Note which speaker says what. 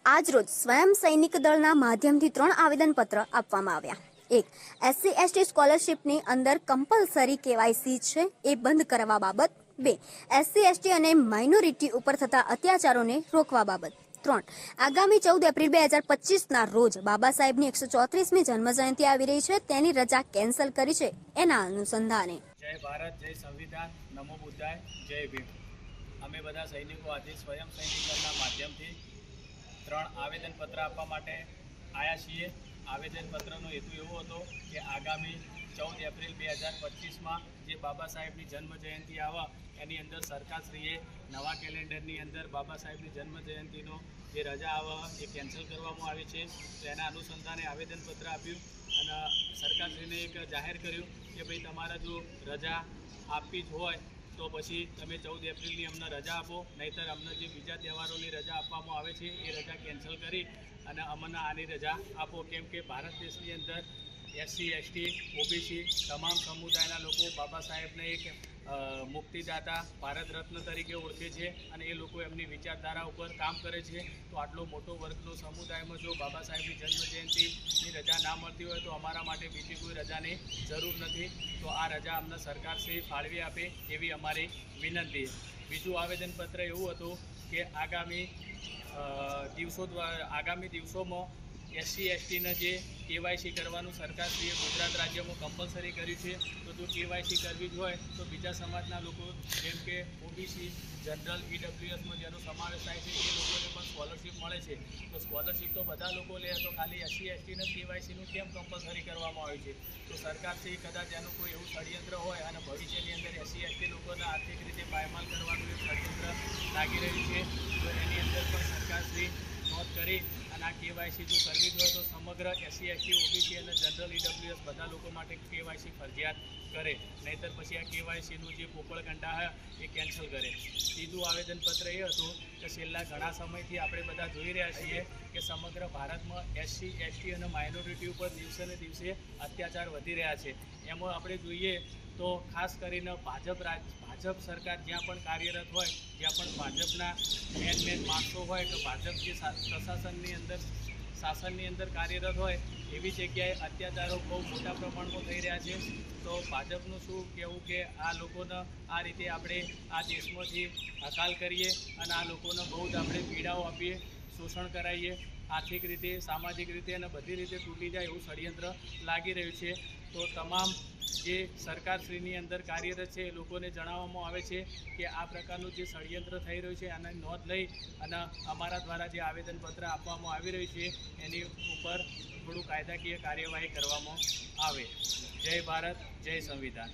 Speaker 1: આજરોજ સ્વયં સૈનિક દળના માધ્યમથી 3 આવેદનપત્ર આપવામાં આવ્યા। 1. SC/ST સ્કોલરશિપની અંદર કમ્પલસરી KYC છે એ બંધ કરવા બાબત। 2. SC/ST અને માઇનોરિટી ઉપર થતા અત્યાચારોને રોકવા બાબત। 3. આગામી 14 એપ્રિલ 2025ના રોજ બાબા સાહેબની 134મી જન્મજયંતિ આવી રહી છે, તેની રજા કેન્સલ કરી છે, એના અનુસંધાને
Speaker 2: જય ભારત, જય સંવિધાન, નમો બુદ્ધાય, જય ભીમ। અમે બધા સૈનિકો આજે સ્વયં સૈનિક દળના માધ્યમથી 3 આવેદનપત્ર આપવા માટે આવ્યા છીએ। આવેદનપત્રનો હેતુ એવો હતો કે આગામી 14 એપ્રિલ 2025માં જે બાબા સાહેબની જન્મજયંતિ આવે એની અંદર સરકારશ્રીએ નવા કેલેન્ડરની અંદર બાબા સાહેબની જન્મજયંતિનો જે રજા આવે એ કેન્સલ કરવામાં આવી છે। તો એના અનુસંધાને આવેદનપત્ર આપ્યું અને સરકારશ્રીને એક જાહેર કર્યું કે ભાઈ તમારે જો રજા આપવી જ હોય તો પછી તમે 14 એપ્રિલની અમને રજા આપો, નહીંતર અમને જે બીજા તહેવારોની રજા આપવામાં આવે છે એ રજા કેન્સલ કરી અને અમને આની રજા આપો। કેમ કે ભારત દેશની અંદર SC/ST, OBC તમામ સમુદાયના લોકો બાબા સાહેબને એક મુક્તિદાતા, ભારત રત્ન તરીકે ઓળખે છે અને એ લોકો એમની વિચારધારા ઉપર કામ કરે છે। તો આટલો મોટો વર્ગનો સમુદાયમાં જો બાબા સાહેબની જન્મજયંતિની રજા ના મળતી હોય તો અમારા માટે બીજી કોઈ રજાની જરૂર નથી। તો આ રજા અમને સરકારશ્રી ફાળવી આપે એવી અમારી વિનંતી। બીજું આવેદનપત્ર એવું હતું કે આગામી દિવસોમાં SC/STને જે KYC કરવાનું સરકારશ્રીએ ગુજરાત રાજ્યમાં કમ્પલસરી કર્યું છે। તો જો KYC કરવી જ હોય તો બીજા સમાજના લોકો જેમ કે OBC, જનરલ, EWSમાં જેનો સમાવેશ થાય છે એ લોકોને પણ સ્કોલરશિપ મળે છે। તો સ્કોલરશિપ તો બધા લોકો લે, તો ખાલી SC/STને KYCનું કેમ કમ્પલસરી કરવામાં આવ્યું છે? તો સરકારશ્રી કદાચ એનું કોઈ એવું ષડયંત્ર હોય અને ભવિષ્યની અંદર SC/ST લોકોને આર્થિક રીતે પાયમાલ કરવાનું એક ષડયંત્ર લાગી રહ્યું છે, તો એની અંદર પણ સરકારશ્રી નોંધ કરી અને આ KYC જો કરવી જ હોય તો સમગ્ર SC/ST, OBC અને જનરલ, EWS બધા લોકો માટે KYC ફરજિયાત કરે, નહીંતર પછી આ KYCનું જે પોકળગંડા છે એ કેન્સલ કરે। ત્રીજું આવેદનપત્ર એ હતું કે છેલ્લા ઘણા સમયથી આપણે બધા જોઈ રહ્યા છીએ કે સમગ્ર ભારતમાં SC/ST અને માઇનોરિટી ઉપર દિવસે ને દિવસે અત્યાચાર વધી રહ્યા છે। એમાં આપણે જોઈએ તો ખાસ કરીને ભાજપ સરકાર જ્યાં પણ કાર્યરત હોય, જ્યાં પણ ભાજપના મેન માણસો હોય, તો ભાજપ જે શાસનની અંદર કાર્યરત હોય એવી જગ્યાએ અત્યાચારો બહુ મોટા પ્રમાણમાં થઈ રહ્યા છે। તો ભાજપનું શું કહેવું કે આ લોકોને આ રીતે આપણે આ દેશમાંથી હકાલ કરીએ અને આ લોકોને બહુ જ આપણે પીડાઓ આપીએ, શોષણ કરાવીએ, આર્થિક રીતે, સામાજિક રીતે અને બધી રીતે તૂટી જાય એવું ષડયંત્ર લાગી રહ્યું છે। તો તમામ જે સરકારશ્રીની અંદર કાર્યરત છે એ લોકોને જણાવવામાં આવે છે કે આ પ્રકારનું જે ષડયંત્ર થઈ રહ્યું છે આની નોંધ લઈ અને અમારા દ્વારા જે આવેદનપત્ર આપવામાં આવી રહ્યું છે એની ઉપર થોડું કાયદાકીય કાર્યવાહી કરવામાં આવે। જય ભારત, જય સંવિધાન।